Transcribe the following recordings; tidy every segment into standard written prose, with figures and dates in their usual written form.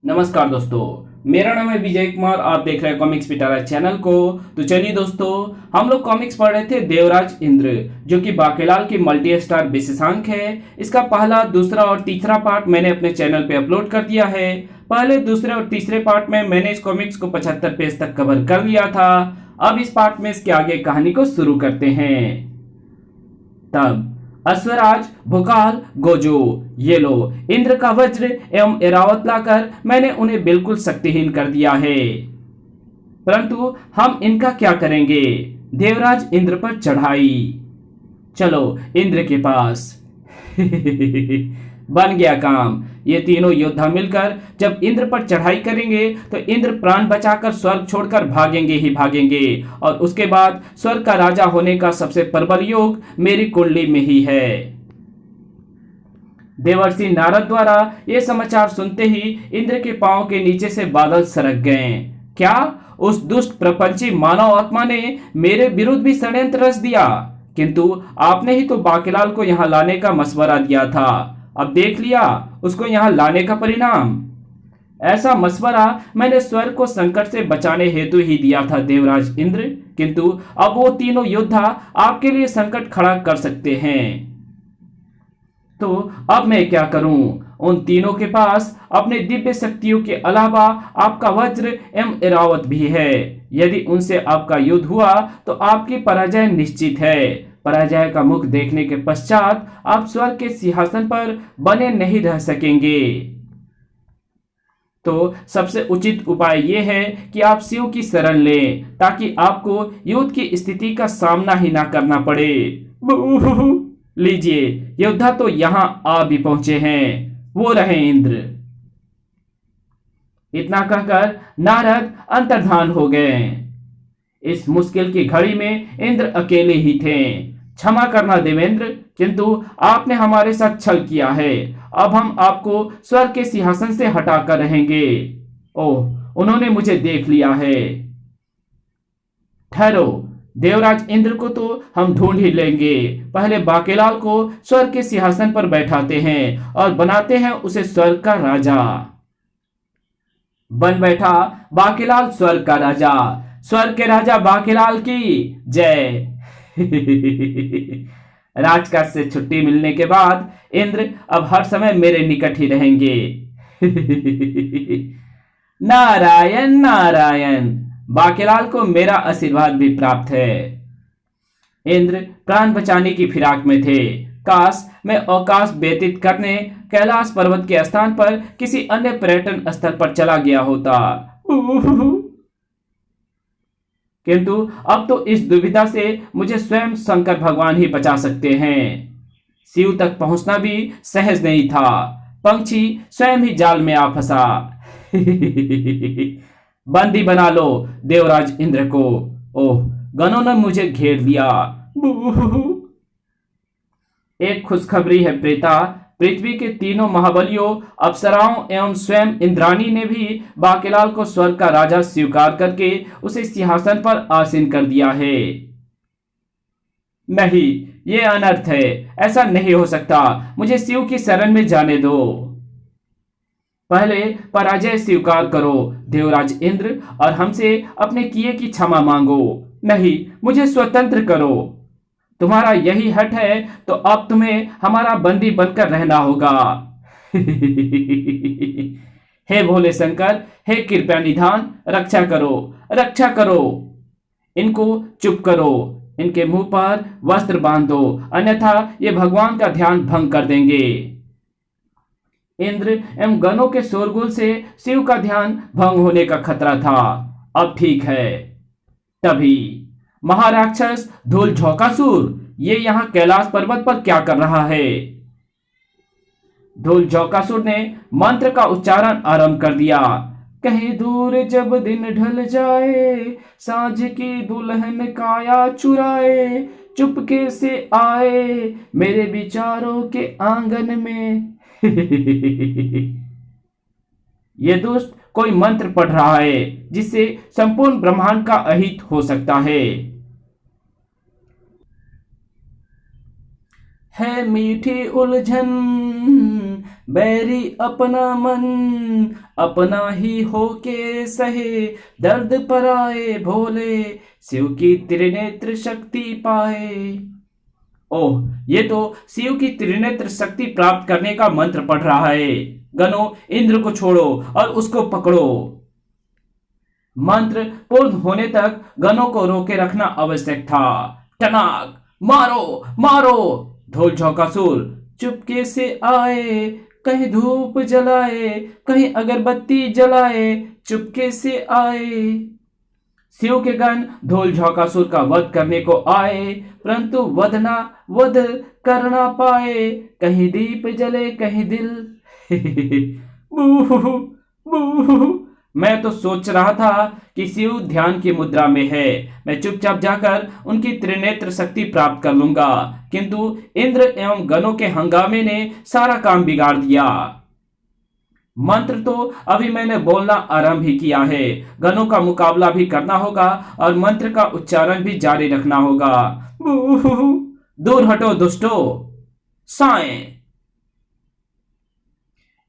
नमस्कार दोस्तों, मेरा नाम है विजय कुमार। आप देख रहे हैं कॉमिक्स पिटारा चैनल को। तो चलिए दोस्तों, हम लोग कॉमिक्स पढ़ रहे थे देवराज इंद्र, जो कि बाकेलाल की मल्टी स्टार विशेषांक है। इसका पहला, दूसरा और तीसरा पार्ट मैंने अपने चैनल पे अपलोड कर दिया है। पहले, दूसरे और तीसरे पार्ट में मैंने इस कॉमिक्स को 75 पेज तक कवर कर लिया था। अब इस पार्ट में इसके आगे कहानी को शुरू करते हैं। तब अश्वराज, भोकाल, गोजो, ये लो इंद्र का वज्र एवं एरावत लाकर मैंने उन्हें बिल्कुल शक्तिहीन कर दिया है। परंतु हम इनका क्या करेंगे? देवराज इंद्र पर चढ़ाई। चलो इंद्र के पास। बन गया काम। ये तीनों योद्धा मिलकर जब इंद्र पर चढ़ाई करेंगे तो इंद्र प्राण बचाकर स्वर्ग छोड़कर भागेंगे ही भागेंगे, और उसके बाद स्वर्ग का राजा होने का सबसे प्रबल योग मेरी कुंडली में ही है। देवर्षि नारद द्वारा ये समाचार सुनते ही इंद्र के पांव के नीचे से बादल सरक गए। क्या उस दुष्ट प्रपंची मानव आत्मा ने मेरे विरुद्ध भी षड्यंत्र रच दिया? किंतु आपने ही तो बाकेलाल को यहाँ लाने का मशवरा दिया था। अब देख लिया उसको यहाँ लाने का परिणाम। ऐसा मशवरा मैंने स्वर्ग को संकट से बचाने हेतु ही दिया था देवराज इंद्र, किंतु अब वो तीनों योद्धा आपके लिए संकट खड़ा कर सकते हैं। तो अब मैं क्या करूं? उन तीनों के पास अपने दिव्य शक्तियों के अलावा आपका वज्र एवं एरावत भी है। यदि उनसे आपका युद्ध हुआ तो आपकी पराजय निश्चित है। पराजय का मुख देखने के पश्चात आप स्वर्ग के सिंहासन पर बने नहीं रह सकेंगे। तो सबसे उचित उपाय यह है कि आप शिव की शरण लें, ताकि आपको युद्ध की स्थिति का सामना ही ना करना पड़े। लीजिए, योद्धा तो यहां आ भी पहुंचे हैं। वो रहे इंद्र। इतना कहकर नारद अंतर्धान हो गए। इस मुश्किल की घड़ी में इंद्र अकेले ही थे। क्षमा करना देवेंद्र, किंतु आपने हमारे साथ छल किया है। अब हम आपको स्वर्ग के सिंहासन से हटाकर रहेंगे। ओह, उन्होंने मुझे देख लिया है। ठहरो, देवराज इंद्र को तो हम ढूंढ ही लेंगे। पहले बाकेलाल को स्वर्ग के सिंहासन पर बैठाते हैं और बनाते हैं उसे स्वर्ग का राजा। बन बैठा बाकेलाल स्वर्ग का राजा। स्वर्ग के राजा बाकेलाल की जय। राजकाज से छुट्टी मिलने के बाद इंद्र अब हर समय मेरे निकट ही रहेंगे। नारायण नारायण, बाकेलाल को मेरा आशीर्वाद भी प्राप्त है। इंद्र प्राण बचाने की फिराक में थे। काश मैं अवकाश व्यतीत करने कैलाश पर्वत के स्थान पर किसी अन्य पर्यटन स्थल पर चला गया होता। किंतु अब तो इस दुविधा से मुझे स्वयं शंकर भगवान ही बचा सकते हैं। शिव तक पहुंचना भी सहज नहीं था। पंछी स्वयं ही जाल में आ फंसा। बंदी बना लो देवराज इंद्र को। ओह, गनों ने मुझे घेर लिया। एक खुशखबरी है प्रेता। पृथ्वी के तीनों महाबलियों, अप्सराओं एवं स्वयं इंद्राणी ने भी बाकेलाल को स्वर्ग का राजा स्वीकार करके उसे सिंहासन पर आसीन कर दिया है। नहीं, ये अनर्थ है। ऐसा नहीं हो सकता। मुझे शिव की शरण में जाने दो। पहले पराजय स्वीकार करो देवराज इंद्र, और हमसे अपने किए की क्षमा मांगो। नहीं, मुझे स्वतंत्र करो। तुम्हारा यही हट है तो अब तुम्हें हमारा बंदी बनकर रहना होगा। हे भोले शंकर, हे कृपया निधान, रक्षा करो, रक्षा करो। इनको चुप करो। इनके मुंह पर वस्त्र बांध दो, अन्यथा ये भगवान का ध्यान भंग कर देंगे। इंद्र एवं गणों के शोरगुल से शिव का ध्यान भंग होने का खतरा था। अब ठीक है। तभी महाराक्षस धूल झोंकासुर ये यहाँ कैलाश पर्वत पर क्या कर रहा है? धूल झोंकासुर ने मंत्र का उच्चारण आरंभ कर दिया। कहीं दूर जब दिन ढल जाए, सांझ की दुल्हन काया चुराए, चुपके से आए मेरे विचारों के आंगन में। ये दुष्ट कोई मंत्र पढ़ रहा है जिससे संपूर्ण ब्रह्मांड का अहित हो सकता है मीठी उलझन बैरी अपना मन अपना ही होके सहे, दर्द पर आए भोले शिव की त्रिनेत्र शक्ति पाए। ओह, ये तो शिव की त्रिनेत्र शक्ति प्राप्त करने का मंत्र पढ़ रहा है। गणों, इंद्र को छोड़ो और उसको पकड़ो। मंत्र पूर्ण होने तक गनों को रोके रखना आवश्यक था। टनाक, मारो मारो। ढोल झोंकासुर चुपके से आए, कहीं धूप जलाए, कहीं अगरबत्ती जलाए, चुपके से आए। शिव के गण ढोल झोंकासुर का वध करने को आए, परंतु वध कर ना पाए। कहीं दीप जले कहीं दिल। बूह बूह। मैं तो सोच रहा था कि शिव ध्यान की मुद्रा में है, मैं चुपचाप जाकर उनकी त्रिनेत्र शक्ति प्राप्त कर लूंगा, किंतु इंद्र एवं गणों के हंगामे ने सारा काम बिगाड़ दिया। मंत्र तो अभी मैंने बोलना आरंभ ही किया है। गणों का मुकाबला भी करना होगा और मंत्र का उच्चारण भी जारी रखना होगा। दूर हटो दुष्टो। साएं।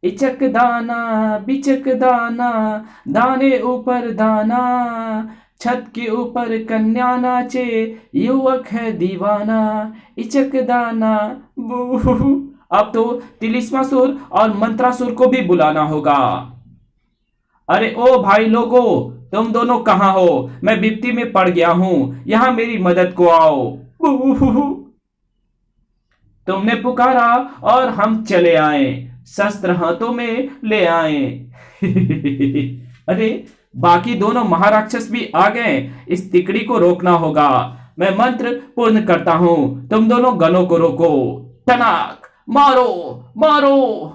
इचक दाना बिचक दाना, दाने ऊपर दाना, छत के ऊपर कन्या नाचे, युवक है दीवाना। इचक दाना बूह। अब तो तिलिस्मासुर और मंत्रासुर को भी बुलाना होगा। अरे ओ भाई लोगो, तुम दोनों कहां हो? मैं विपत्ति में पड़ गया हूं, यहां मेरी मदद को आओ। तुमने पुकारा और हम चले आए, शस्त्र हाथों में ले आए। अरे, बाकी दोनों महाराक्षस भी आ गए, इस तिकड़ी को रोकना होगा। मैं मंत्र पूर्ण करता हूं, तुम दोनों गणों को रोको। टनाक, मारो मारो।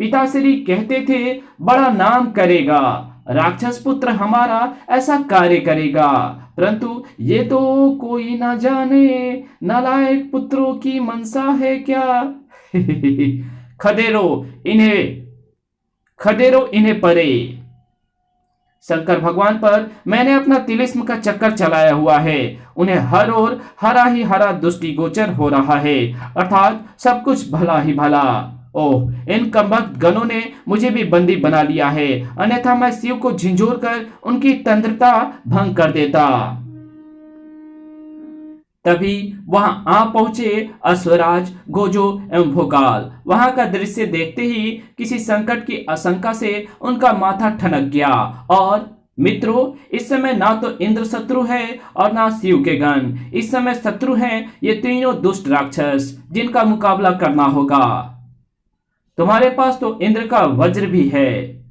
पिताश्री कहते थे बड़ा नाम करेगा, राक्षस पुत्र हमारा ऐसा कार्य करेगा, परंतु ये तो कोई ना जाने नालायक पुत्रों की मनसा है क्या। खदेरो इन्हें परे। शंकर भगवान पर मैंने अपना तिलिस्म का चक्कर चलाया हुआ है, उन्हें हर ओर हरा ही हरा दृष्टिगोचर हो रहा है, अर्थात सब कुछ भला ही भला। ओह, इन कमबख्त गणों ने मुझे भी बंदी बना लिया है, अन्यथा मैं शिव को झिंझोर कर उनकी तंद्रता भंग कर देता। तभी वहां आ पहुंचे अश्वराज, गोजो एवं भोकाल। वहां का दृश्य देखते ही किसी संकट की आशंका से उनका माथा ठनक गया। और मित्रों, इस समय ना तो इंद्र शत्रु है और ना शिव के गण, इस समय शत्रु हैं ये तीनों दुष्ट राक्षस, जिनका मुकाबला करना होगा। तुम्हारे पास तो इंद्र का वज्र भी है।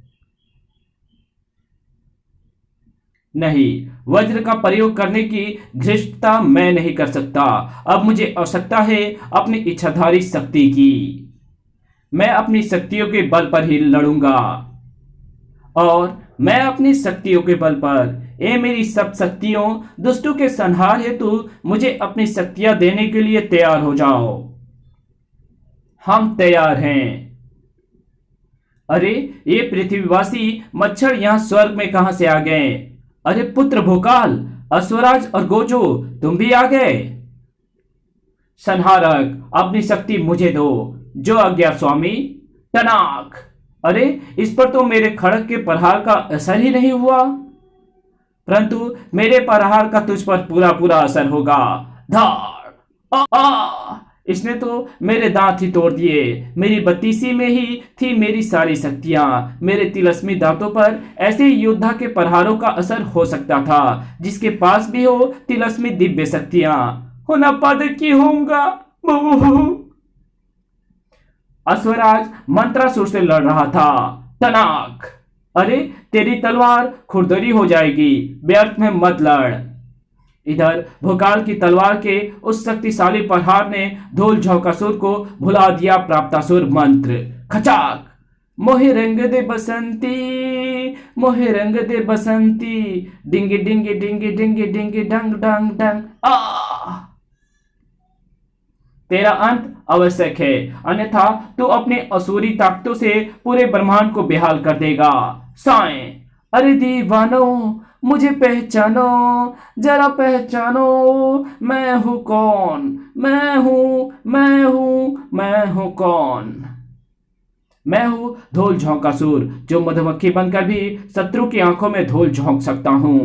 नहीं, वज्र का प्रयोग करने की धृष्टता मैं नहीं कर सकता। अब मुझे आवश्यकता है अपनी इच्छाधारी शक्ति की। मैं अपनी शक्तियों के बल पर ही लड़ूंगा, और मैं अपनी शक्तियों के बल पर, ये मेरी सब शक्तियों, दुष्टों के संहार हेतु मुझे अपनी शक्तियां देने के लिए तैयार हो जाओ। हम तैयार हैं। अरे, ये पृथ्वीवासी मच्छर यहां स्वर्ग में कहां से आ गए? अरे पुत्र भोकाल, अश्वराज और गोजो, तुम भी आ गए। संहारक, अपनी शक्ति मुझे दो। जो आज्ञा स्वामी। टनाक। अरे, इस पर तो मेरे खड़ग के प्रहार का असर ही नहीं हुआ, परंतु मेरे प्रहार का तुझ पर पूरा पूरा असर होगा। धार। आ, इसने तो मेरे दांत ही तोड़ दिए। मेरी बत्तीसी में ही थी मेरी सारी शक्तियां। मेरे तिलस्मी दांतों पर ऐसे योद्धा के प्रहारों का असर हो सकता था, जिसके पास भी हो तिलस्मी दिव्य शक्तियां। होना पद की होऊंगा। अश्वराज मंत्रासुर से लड़ रहा था। टनाक। अरे, तेरी तलवार खुरदरी हो जाएगी, व्यर्थ में मत लड़। इधर भोकाल की तलवार के उस शक्तिशाली प्रहार ने ढोल झोंकासुर को भुला दिया प्राप्तासुर मंत्र। खचाक। मोहे रंग दे बसंती, मोहे रंग दे बसंती, डिंगे डिंगे डिंगे डिंगे डिंगे डंग डंग डंग। आ, तेरा अंत आवश्यक है, अन्यथा तू अपनी असुरी ताकतों से पूरे ब्रह्मांड को बेहाल कर देगा। साएं। अरे दीवानो, मुझे पहचानो, जरा पहचानो, मैं हूं कौन, मैं हूं कौन। मैं हूँ धूल झोंकासुर, जो मधुमक्खी बनकर भी शत्रु की आंखों में धूल झोंक सकता हूँ।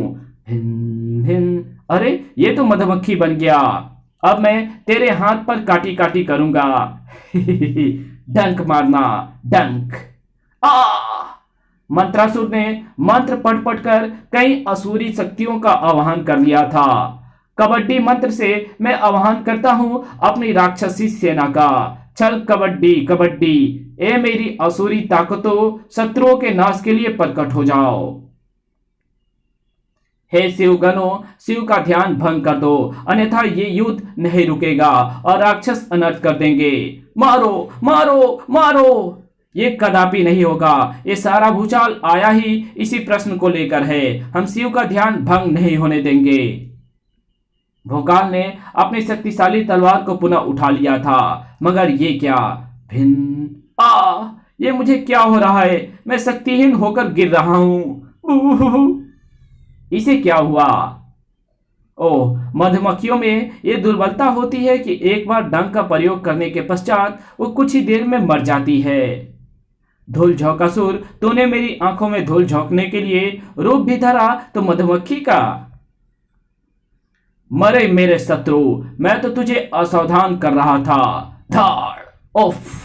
हिन हिन, अरे ये तो मधुमक्खी बन गया। अब मैं तेरे हाथ पर काटी काटी करूंगा। डंक मारना, डंक। आ मंत्रासुर ने मंत्र पढ़ पढ़ कर कई असुरी शक्तियों का आह्वान कर लिया था। कबड्डी मंत्र से मैं आह्वान करता हूं अपनी राक्षसी सेना का। चल कबड्डी कबड्डी, ए मेरी असुरी ताकतों, शत्रुओं के नाश के लिए प्रकट हो जाओ। हे शिवगणों, शिव का ध्यान भंग कर दो, अन्यथा ये युद्ध नहीं रुकेगा और राक्षस अनर्थ कर देंगे। मारो मारो मारो। ये कदापि नहीं होगा। ये सारा भूचाल आया ही इसी प्रश्न को लेकर है। हम शिव का ध्यान भंग नहीं होने देंगे। भोकाल ने अपनी शक्तिशाली तलवार को पुनः उठा लिया था, मगर ये क्या? भिन्न ये मुझे क्या हो रहा है? मैं शक्तिहीन होकर गिर रहा हूं। इसे क्या हुआ? ओह, मधुमक्खियों में यह दुर्बलता होती है कि एक बार डंक का प्रयोग करने के पश्चात वो कुछ ही देर में मर जाती है। धूल झोंकासुर, तूने मेरी आंखों में धूल झोंकने के लिए रूप भी धरा तो मधुमक्खी का। मरे मेरे शत्रु, मैं तो तुझे असावधान कर रहा था। धाड़ उफ।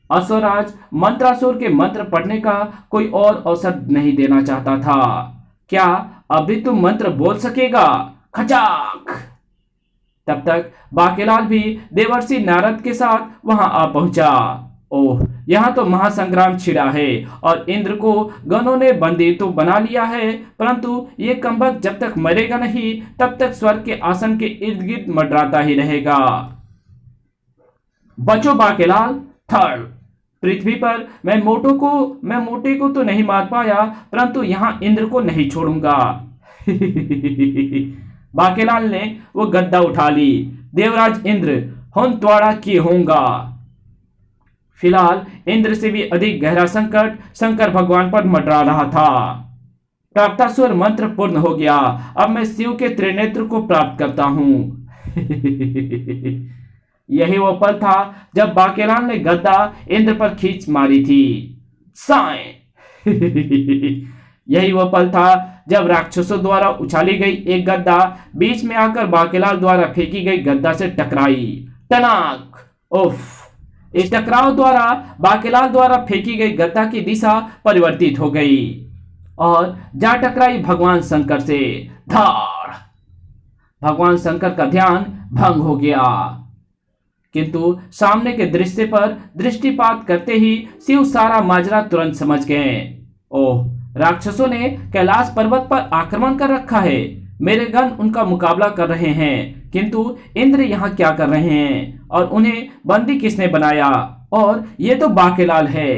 असुराज मंत्रासुर के मंत्र पढ़ने का कोई और अवसर नहीं देना चाहता था। क्या अभी तुम मंत्र बोल सकेगा? खचाक। तब तक बाकेलाल भी देवर्षि नारद के साथ वहां आ पहुंचा। ओह, यहां तो महासंग्राम छिड़ा है और इंद्र को गणों ने बंदी तो बना लिया है, परंतु ये कमबख्त जब तक मरेगा नहीं तब तक स्वर्ग के आसन के इर्द गिर्द मंडराता ही रहेगा। बचो बाकेलाल। थर्ड, पृथ्वी पर मैं मोटे को तो नहीं मार पाया, परंतु यहां इंद्र को नहीं छोड़ूंगा। बाकेलाल ने वो गद्दा उठा ली। देवराज इंद्र, हुन त्वाड़ा की होऊंगा। फिलहाल इंद्र से भी अधिक गहरा संकट शंकर भगवान पर मंडरा रहा था। प्राप्तासुर मंत्र पूर्ण हो गया। अब मैं शिव के त्रिनेत्र को प्राप्त करता हूं। यही वो पल था जब बाकेलाल ने गद्दा इंद्र पर खींच मारी थी। साए। यही वो पल था जब राक्षसों द्वारा उछाली गई एक गद्दा बीच में आकर बाकेलाल द्वारा फेंकी गई गद्दा से टकराई। टनाक। उफ। इस टकराव द्वारा बाकेलाल द्वारा फेंकी गई गद्दा की दिशा परिवर्तित हो गई और जा टकराई भगवान शंकर से। धाड़। भगवान शंकर का ध्यान भंग हो गया, किंतु सामने के दृश्य पर दृष्टिपात करते ही शिव सारा माजरा तुरंत समझ गए। ओह, राक्षसों ने कैलाश पर्वत पर आक्रमण कर रखा है। मेरे गण उनका मुकाबला कर रहे हैं, किंतु इंद्र यहाँ क्या कर रहे हैं और उन्हें बंदी किसने बनाया? और ये तो बाकेलाल है।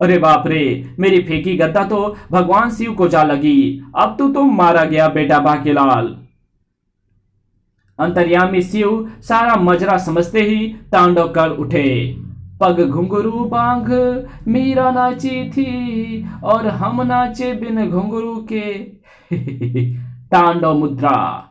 अरे बाप रे, मेरी फेंकी गद्दा तो भगवान शिव को जा लगी। अब तो मारा गया बेटा बाकेलाल। अंतर्यामी शिव सारा मजरा समझते ही तांडव कर उठे। पग घुंघरू बांग मीरा नाची थी और हम नाचे बिन घुंघरू के। तांडव मुद्रा।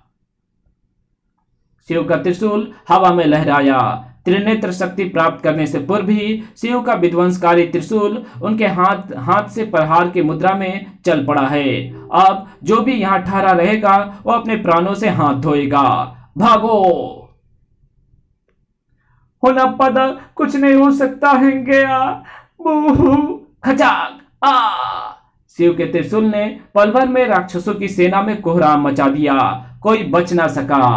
शिव का त्रिशूल हवा में लहराया। त्रिनेत्र शक्ति प्राप्त करने से पूर्व ही शिव का विध्वंसकारी त्रिशूल उनके हाथ से प्रहार की मुद्रा में चल पड़ा है। अब जो भी यहाँ ठहरा रहेगा वो अपने प्राणों से हाथ धोएगा। भागो। होना पद कुछ नहीं हो सकता है गया। खचाक। शिव के त्रिशूल ने पल भर में राक्षसों की सेना में कोहराम मचा दिया। कोई बच ना सका।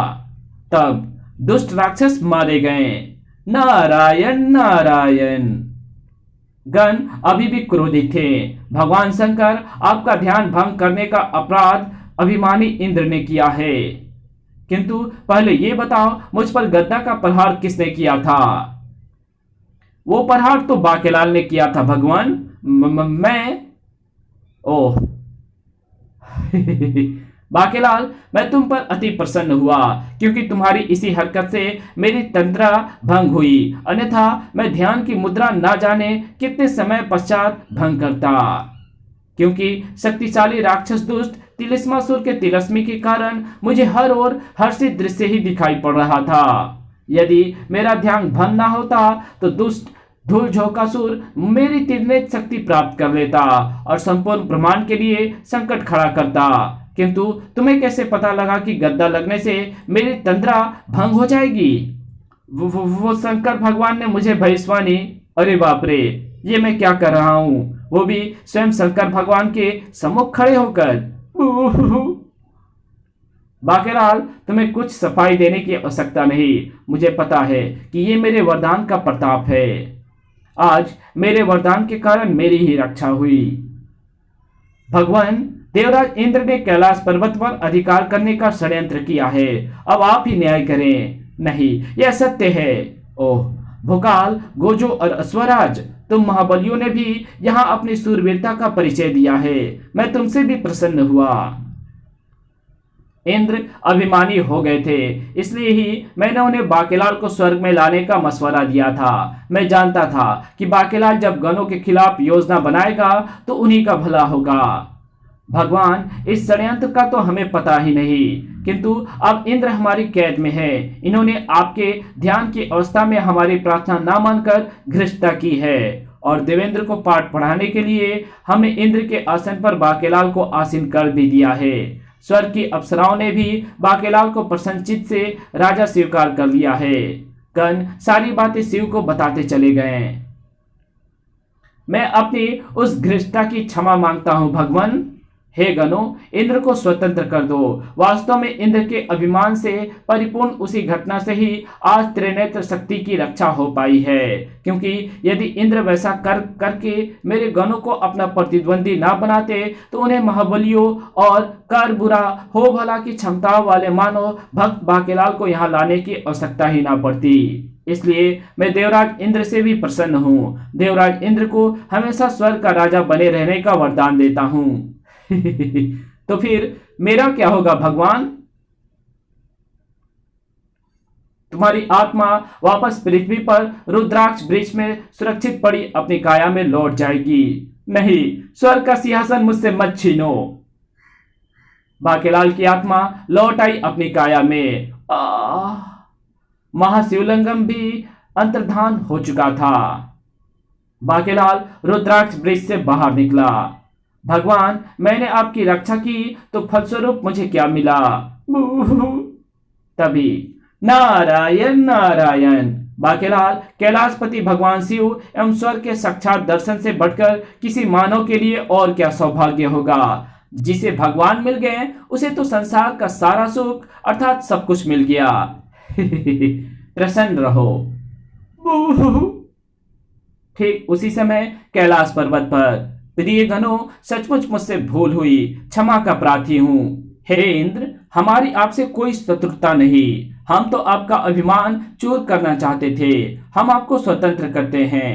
तब दुष्ट राक्षस मारे गए। नारायण नारायण। गण अभी भी क्रोधित थे। भगवान शंकर, आपका ध्यान भंग करने का अपराध अभिमानी इंद्र ने किया है, किंतु पहले ये बताओ मुझ पर गद्दा का प्रहार किसने किया था? वो प्रहार तो बाकेलाल ने किया था भगवान। मैं। ओह। बाकेलाल, मैं तुम पर अति प्रसन्न हुआ, क्योंकि तुम्हारी इसी हरकत से मेरी तंद्रा भंग हुई, अन्यथा मैं ध्यान की मुद्रा ना जाने कितने समय पश्चात भंग करता। क्योंकि शक्तिशाली राक्षस दुष्ट तिलिस्मासुर के तिलस्मी के कारण मुझे हर ओर हर्षित दृश्य ही दिखाई पड़ रहा था। यदि मेरा ध्यान भंग ना होता तो दुष्ट धूल झोंकासुर मेरी तिरनेत शक्ति प्राप्त कर लेता और संपूर्ण ब्रह्मांड के लिए संकट खड़ा करता। किंतु तुम्हें कैसे पता लगा कि गद्दा लगने से मेरी तंद्रा भंग हो जाएगी? वो शंकर भगवान ने मुझे भविष्यवाणी। अरे बाप रे, ये मैं क्या कर रहा हूँ, वो भी स्वयं शंकर भगवान के सम्मुख खड़े होकर। बाकेलाल, तुम्हें कुछ सफाई देने की आवश्यकता नहीं। मुझे पता है कि ये मेरे वरदान का प्रताप है। आज मेरे वरदान के कारण मेरी ही रक्षा हुई। भगवान देवराज इंद्र ने कैलाश पर्वत पर अधिकार करने का षड्यंत्र किया है। अब आप ही न्याय करें। नहीं, यह सत्य है। ओह भोकाल, गोजो और अश्वराज, तुम महाबलियों ने भी यहाँ अपनी सूरवीरता का परिचय दिया है। मैं तुमसे भी प्रसन्न हुआ। इंद्र अभिमानी हो गए थे, इसलिए ही मैंने उन्हें बाकेलाल को स्वर्ग में लाने का मशवरा दिया था। मैं जानता था कि बाकेलाल जब गणों के खिलाफ योजना बनाएगा तो उन्हीं का भला होगा। भगवान, इस षड्यंत्र का तो हमें पता ही नहीं, किंतु अब इंद्र हमारी कैद में है। इन्होंने आपके ध्यान की अवस्था में हमारी प्रार्थना ना मानकर घृष्टता की है और देवेंद्र को पाठ पढ़ाने के लिए हमने इंद्र के आसन पर बाकेलाल को आसीन कर भी दिया है। स्वर्ग की अप्सराओं ने भी बाकेलाल को प्रसन्नचित्त से राजा स्वीकार कर लिया है। कर्ण सारी बातें शिव को बताते चले गए। मैं अपनी उस घृष्टता की क्षमा मांगता हूं भगवान। हे गणों, इंद्र को स्वतंत्र कर दो। वास्तव में इंद्र के अभिमान से परिपूर्ण उसी घटना से ही आज त्रिनेत्र शक्ति की रक्षा हो पाई है, क्योंकि यदि इंद्र वैसा करके मेरे गणों को अपना प्रतिद्वंदी ना बनाते तो उन्हें महाबलियों और कर बुरा हो भला की क्षमताओं वाले मानव भक्त बाकेलाल को यहाँ लाने की आवश्यकता ही ना पड़ती। इसलिए मैं देवराज इंद्र से भी प्रसन्न हूँ। देवराज इंद्र को हमेशा स्वर्ग का राजा बने रहने का वरदान देता हूँ। तो फिर मेरा क्या होगा भगवान? तुम्हारी आत्मा वापस पृथ्वी पर रुद्राक्ष वृक्ष में सुरक्षित पड़ी अपनी काया में लौट जाएगी। नहीं, स्वर्ग का सिंहासन मुझसे मत छीनो। बाकेलाल की आत्मा लौट आई अपनी काया में। महाशिवलिंगम भी अंतर्धान हो चुका था। बाकेलाल रुद्राक्ष वृक्ष से बाहर निकला। भगवान, मैंने आपकी रक्षा की तो फलस्वरूप मुझे क्या मिला? तभी नारायण नारायण। बाकेलाल, कैलाशपति भगवान शिव एवं स्वर्ग के साक्षात दर्शन से बढ़कर किसी मानव के लिए और क्या सौभाग्य होगा। जिसे भगवान मिल गए उसे तो संसार का सारा सुख अर्थात सब कुछ मिल गया। प्रसन्न रहो। ठीक उसी समय कैलाश पर्वत पर, प्रिय गणों, सचमुच मुझसे भूल हुई, क्षमा का प्रार्थी हूँ। हे इंद्र, हमारी आपसे कोई शत्रुता नहीं। हम तो आपका अभिमान चूर करना चाहते थे। हम आपको स्वतंत्र करते हैं।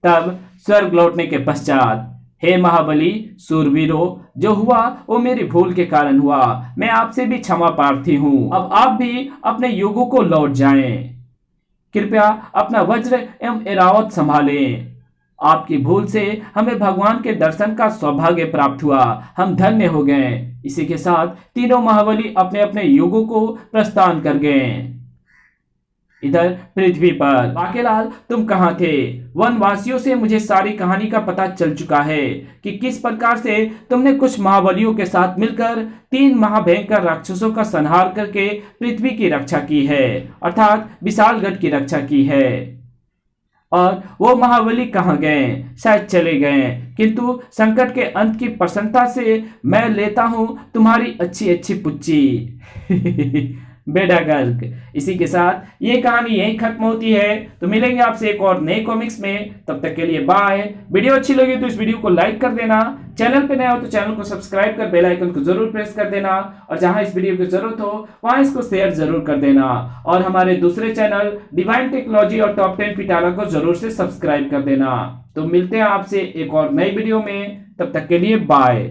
तब स्वर्ग लौटने के पश्चात, हे महाबली सूरवीरों, जो हुआ वो मेरी भूल के कारण हुआ। मैं आपसे भी क्षमा प्रार्थी हूँ। अब आप भी अपने युगों को लौट जाएं। कृपया अपना वज्र एवं एरावत संभालें। आपकी भूल से हमें भगवान के दर्शन का सौभाग्य प्राप्त हुआ। हम धन्य हो गए। इसी के साथ तीनों महाबली अपने अपने युगों को प्रस्थान कर गए। इधर पृथ्वी पर, बाकेलाल तुम कहाँ थे? वनवासियों से मुझे सारी कहानी का पता चल चुका है कि किस प्रकार से तुमने कुछ महाबलियों के साथ मिलकर 3 महाभयंकर राक्षसों का संहार करके पृथ्वी की रक्षा की है, अर्थात विशालगढ़ की रक्षा की है। और वो महाबली कहाँ गए? शायद चले गए, किंतु संकट के अंत की प्रसन्नता से मैं लेता हूँ तुम्हारी अच्छी अच्छी पुच्ची। बेड़ा गर्ग। इसी के साथ ये कहानी यहीं खत्म होती है। तो मिलेंगे आपसे एक और नए कॉमिक्स में। तब तक के लिए बाय। वीडियो अच्छी लगी तो इस वीडियो को लाइक कर देना। चैनल पे नया हो तो चैनल को सब्सक्राइब कर बेल आइकन को जरूर प्रेस कर देना, और जहां इस वीडियो की जरूरत हो वहां इसको शेयर जरूर कर देना। और हमारे दूसरे चैनल डिवाइन टेक्नोलॉजी और टॉप 10 पिटारा को जरूर से सब्सक्राइब कर देना। तो मिलते हैं आपसे एक और नई वीडियो में। तब तक के लिए बाय।